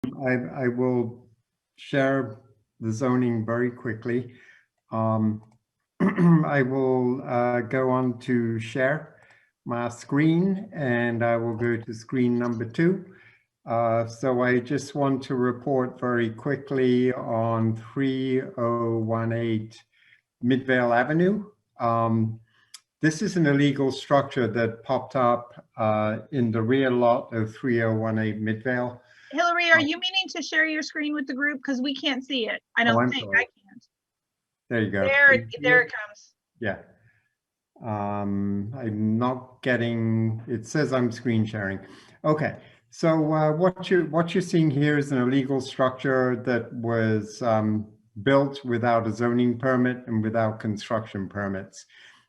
I will share the zoning very quickly. I will go on to share my screen, and I will go to screen number 2. So I just want to report very quickly on 3018 Midvale Avenue. This is an illegal structure that popped up in the rear lot of 3018 Midvale. Hillary, are you meaning to share your screen with the group? Because we can't see it. I don't think sorry. I can't. There you go. There it comes. Yeah. I'm not getting, it says I'm screen sharing. Okay. So what you're seeing here is an illegal structure that was built without a zoning permit and without construction permits.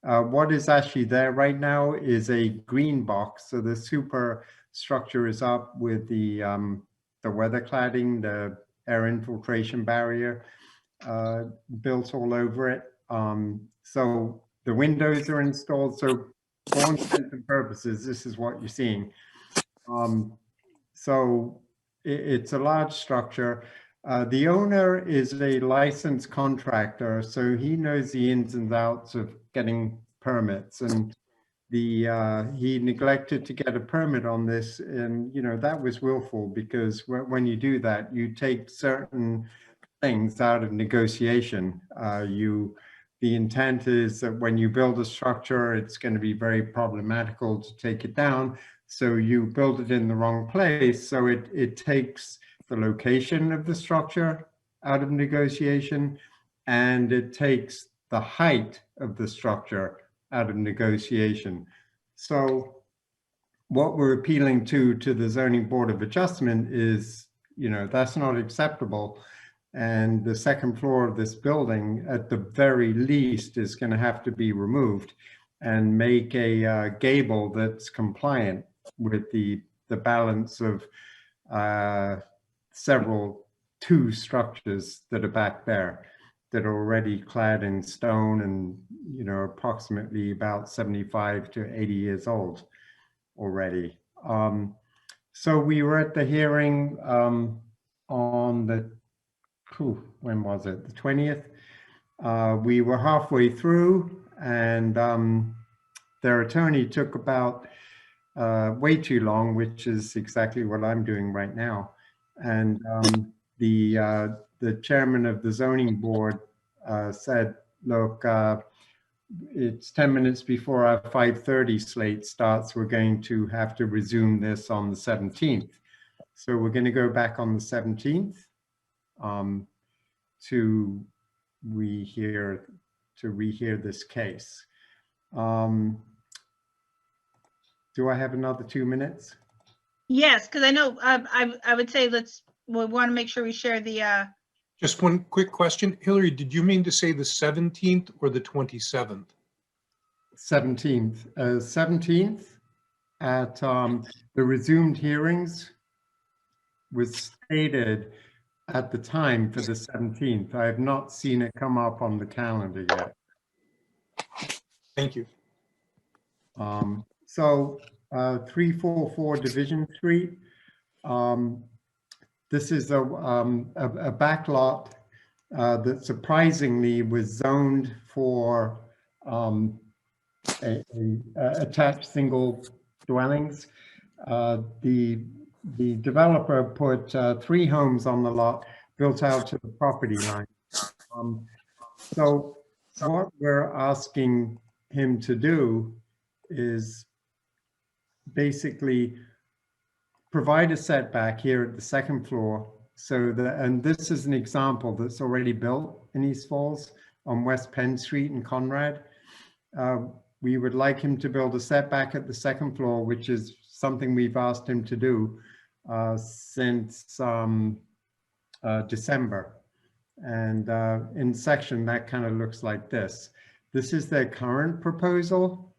What is actually there right now is a green box. So the superstructure is up with the weather cladding, the air infiltration barrier built all over it. So the windows are installed. So for all intents and purposes, this is what you're seeing. So it's a large structure. The owner is a licensed contractor, so he knows the ins and outs of getting permits, and he neglected to get a permit on this, and that was willful, because when you do that, you take certain things out of negotiation. The intent is that when you build a structure, it's going to be very problematical to take it down. So you build it in the wrong place. So it takes the location of the structure out of negotiation, and it takes the height of the structure out of negotiation. So what we're appealing to the Zoning Board of Adjustment is, that's not acceptable. And the second floor of this building, at the very least, is going to have to be removed and make a gable that's compliant with the balance of two structures that are back there that are already clad in stone and, approximately about 75 to 80 years old already. So we were at the hearing on the when was it? The 20th. We were halfway through, and their attorney took about way too long, which is exactly what I'm doing right now. And the chairman of the zoning board said, look, it's 10 minutes before our 5:30 slate starts. We're going to have to resume this on the 17th. So we're going to go back on the 17th. To rehear this case. Do I have another 2 minutes? Yes, because I know I would say we want to make sure we share the. Just one quick question, Hillary. Did you mean to say the 17th or the 27th? 17th. 17th at the resumed hearings was stated at the time for the 17th. I have not seen it come up on the calendar yet. Thank you. So 344 Division Street. This is a back lot that surprisingly was zoned for attached single dwellings. The developer put 3 homes on the lot built out to the property line. So what we're asking him to do is basically provide a setback here at the second floor. So and this is an example that's already built in East Falls on West Penn Street in Conrad. We would like him to build a setback at the second floor, which is something we've asked him to do since December. And in section, that kind of looks like this. This is their current proposal.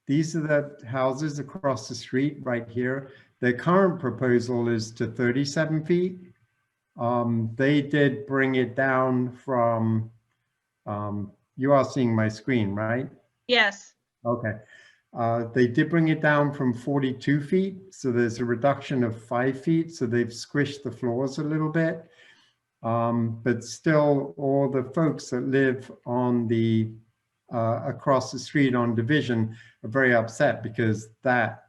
These are the houses across the street right here. Their current proposal is to 37 feet. They did bring it down from, you are seeing my screen, right? Yes. Okay. They did bring it down from 42 feet, so there's a reduction of 5 feet, so they've squished the floors a little bit. But still, all the folks that live on the across the street on Division are very upset because that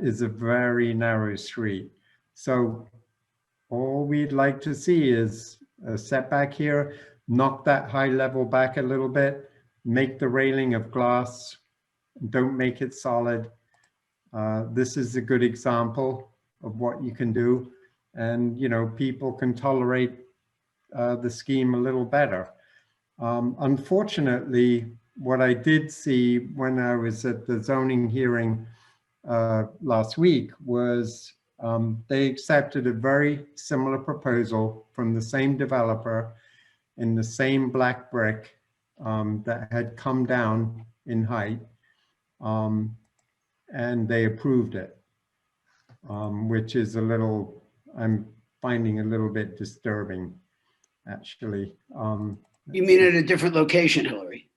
is a very narrow street. So all we'd like to see is a setback here, knock that high level back a little bit, make the railing of glass, don't make it solid. This is a good example of what you can do. And, you know, people can tolerate the scheme a little better. Unfortunately, what I did see when I was at the zoning hearing last week was they accepted a very similar proposal from the same developer in the same black brick that had come down in height, and they approved it, which is a little, I'm finding a little bit disturbing, actually. You mean at a different location, Hillary?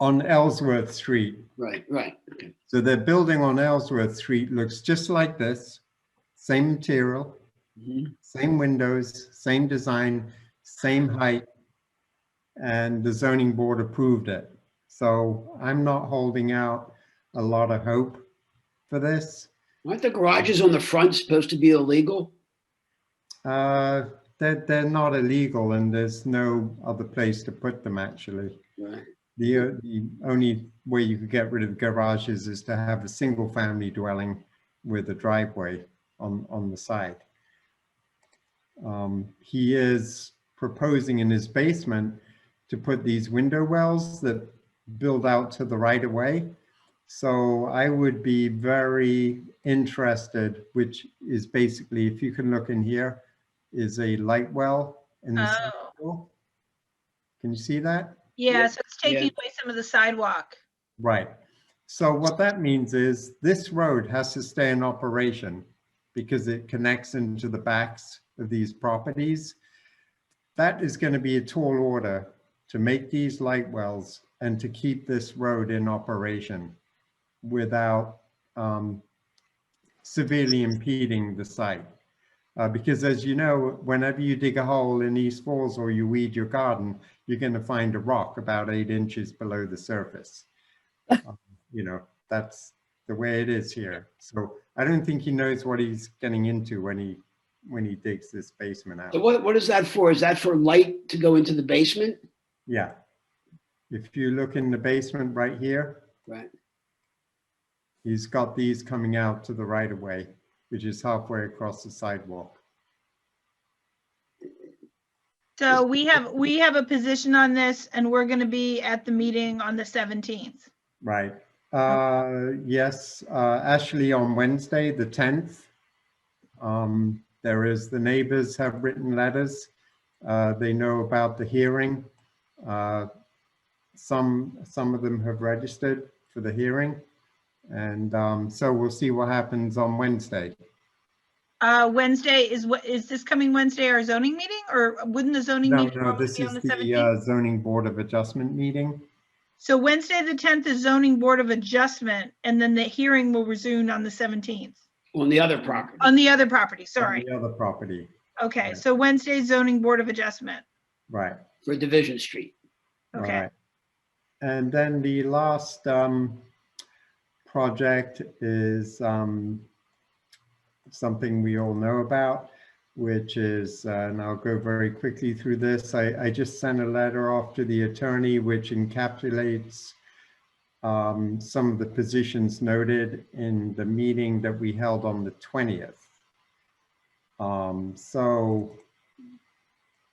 On Ellsworth Street. Right, right. Okay. So their building on Ellsworth Street looks just like this, same material, same windows, same design, same height, and the zoning board approved it. So I'm not holding out a lot of hope for this. Aren't the garages on the front supposed to be illegal? They're not illegal, and there's no other place to put them, actually. Right. The only way you could get rid of garages is to have a single family dwelling with a driveway on the side. He is proposing in his basement to put these window wells that build out to the right of way. So I would be very interested, which is basically, if you can look in here, is a light well in the side wall. Can you see that? Yeah, so it's taking Yeah. away some of the sidewalk. Right. So what that means is this road has to stay in operation because it connects into the backs of these properties. That is going to be a tall order to make these light wells and to keep this road in operation without severely impeding the site. Because as you know, whenever you dig a hole in East Falls or you weed your garden, you're going to find a rock about 8 inches below the surface. You know, that's the way it is here. So I don't think he knows what he's getting into when he digs this basement out. So what is that for? Is that for light to go into the basement? Yeah. If you look in the basement right here, Right. he's got these coming out to the right of way, which is halfway across the sidewalk. So we have a position on this, and we're going to be at the meeting on the 17th. Right. Yes, actually on Wednesday, the 10th, there is, the neighbors have written letters. They know about the hearing. Some of them have registered for the hearing. And so we'll see what happens on Wednesday. Wednesday is this coming Wednesday our zoning meeting, or wouldn't the zoning meeting No, always this be is on the the 17th? zoning board of adjustment meeting. So Wednesday, the 10th is zoning board of adjustment, and then the hearing will resume on the 17th. On the other property. On the other property, On sorry. the other property, Okay, right. so Wednesday, zoning board of adjustment. right. For Division Street. Okay. Right. And then the last project is something we all know about, which is, and I'll go very quickly through this. I just sent a letter off to the attorney, which encapsulates some of the positions noted in the meeting that we held on the 20th. So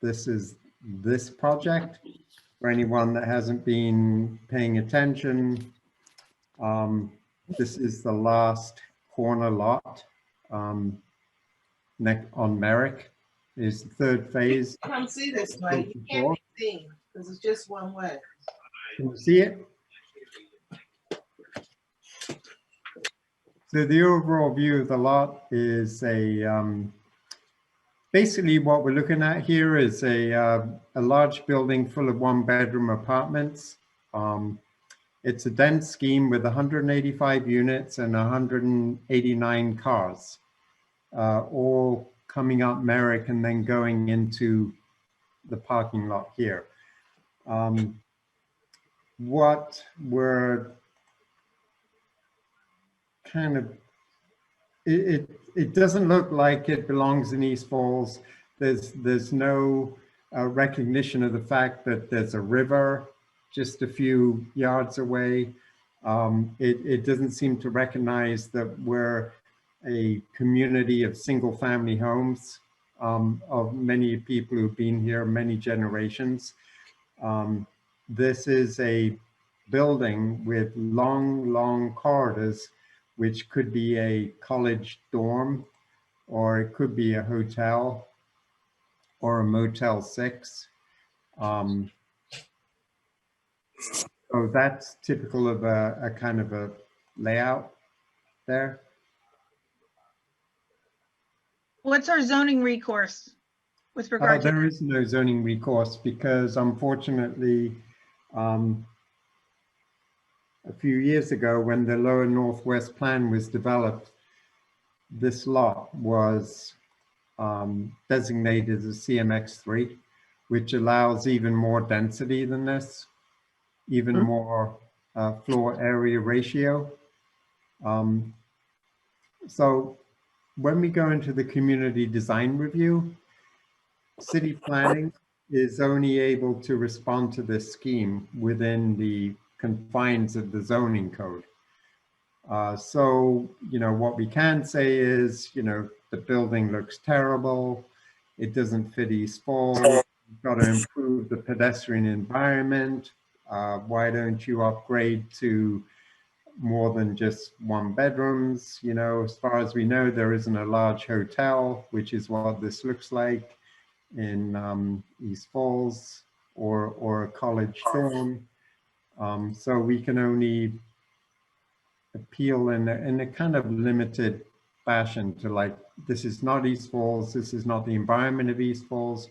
this is this project. For anyone that hasn't been paying attention, this is the last corner lot on Merrick. Is the third phase. Come see this way. You can't be seen because it's just one way. Can you see it? So the overall view of the lot is basically what we're looking at here is a large building full of 1-bedroom apartments. It's a dense scheme with 185 units and 189 cars, all coming up Merrick and then going into the parking lot here. What we're kind of, it doesn't look like it belongs in East Falls. There's no recognition of the fact that there's a river just a few yards away. It doesn't seem to recognize that we're a community of single family homes, of many people who've been here many generations. This is a building with long corridors, which could be a college dorm, or it could be a hotel or a Motel 6. So that's typical of a kind of a layout there. What's our zoning recourse with regard to? There is no zoning recourse because unfortunately, a few years ago when the Lower Northwest Plan was developed, this lot was designated as CMX3, which allows even more density than this, even more floor area ratio. So when we go into the community design review, city planning is only able to respond to this scheme within the confines of the zoning code. So, what we can say is, the building looks terrible. It doesn't fit East Falls. You've got to improve the pedestrian environment. Why don't you upgrade to more than just 1 bedrooms? As far as we know, there isn't a large hotel, which is what this looks like in East Falls, or a college dorm. So we can only appeal in a kind of limited fashion to, like, this is not East Falls, this is not the environment of East Falls,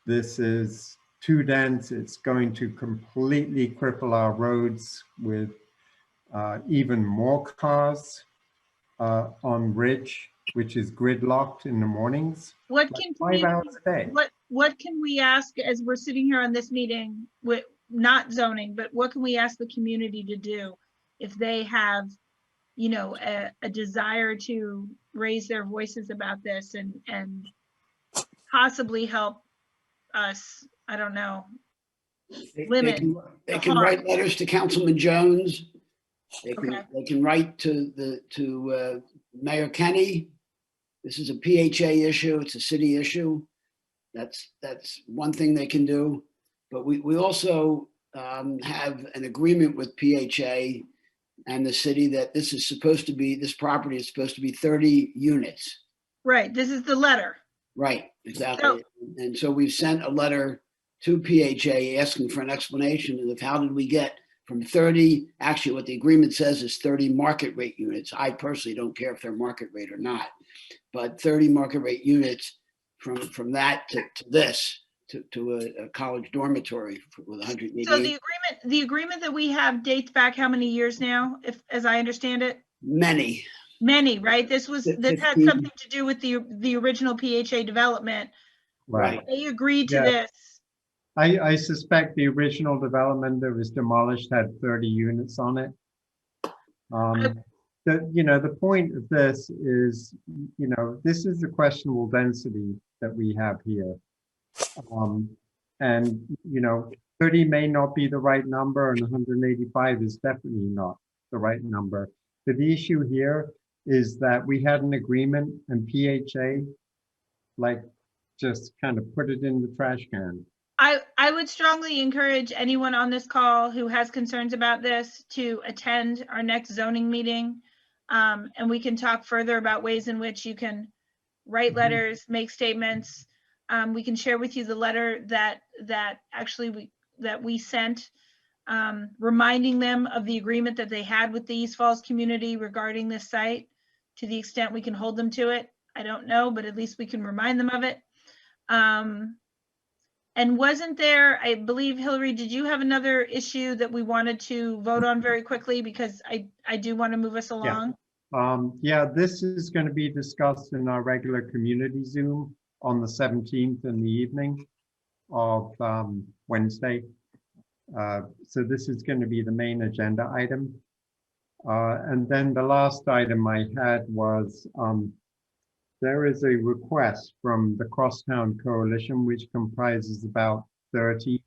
this is too dense, it's going to completely cripple our roads with even more cars on Ridge, which is gridlocked in the mornings. What like can 5 hours a day. what can we ask as we're sitting here on this meeting with not zoning, but what can we ask the community to do if they have, a desire to raise their voices about this and possibly help us, I don't know, limit They can write letters to Councilman Jones. They can write to Mayor Kenny. This is a PHA issue. It's a city issue. That's one thing they can do. But we also have an agreement with PHA and the city that this property is supposed to be 30 units. Right. This is the letter. Right, exactly. And so we've sent a letter to PHA asking for an explanation of how did we get from 30, actually what the agreement says is 30 market rate units. I personally don't care if they're market rate or not, but 30 market rate units from that to this, to a college dormitory with 188. So the agreement that we have dates back how many years now, as I understand it? Many, right? This had something to do with the original PHA development. right. They agreed to this. I suspect the original development that was demolished had 30 units on it. The point of this is, this is the questionable density that we have here. And 30 may not be the right number, and 185 is definitely not the right number. But the issue here is that we had an agreement and PHA, just kind of put it in the trash can. I would strongly encourage anyone on this call who has concerns about this to attend our next zoning meeting. And we can talk further about ways in which you can write letters, make statements. We can share with you the letter that we sent, reminding them of the agreement that they had with the East Falls community regarding this site. To the extent we can hold them to it, I don't know, but at least we can remind them of it. And wasn't there, I believe, Hillary, did you have another issue that we wanted to vote on very quickly? Because I do want to move us along. Yeah, this is going to be discussed in our regular community Zoom on the 17th in the evening of Wednesday. So this is going to be the main agenda item. And then the last item I had was there is a request from the Crosstown Coalition, which comprises about 30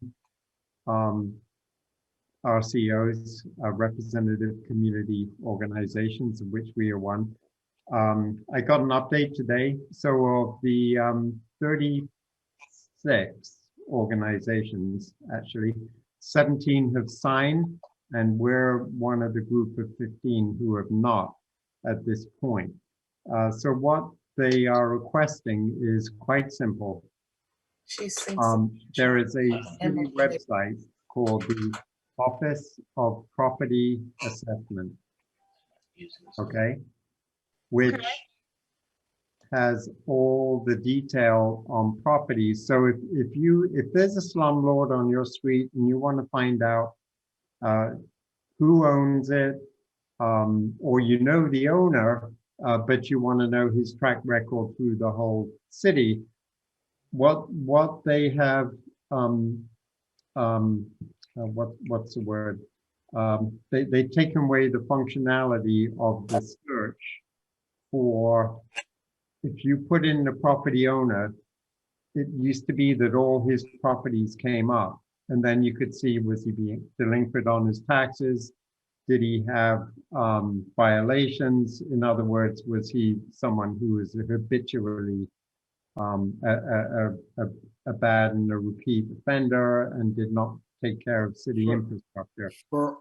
RCOs, representative community organizations, of which we are one. I got an update today. So of the 36 organizations, actually, 17 have signed, and we're one of the group of 15 who have not at this point. So what they are requesting is quite simple. There is a city website called the Office of Property Assessment, okay, which has all the detail on properties. So if there's a slumlord on your street and you want to find out who owns it, or you know the owner, but you want to know his track record through the whole city, what they have, what's the word? They've taken away the functionality of the search for, if you put in the property owner, it used to be that all his properties came up, and then you could see, was he being delinquent on his taxes? Did he have violations? In other words, was he someone who was habitually a bad and a repeat offender and did not take care of city infrastructure? For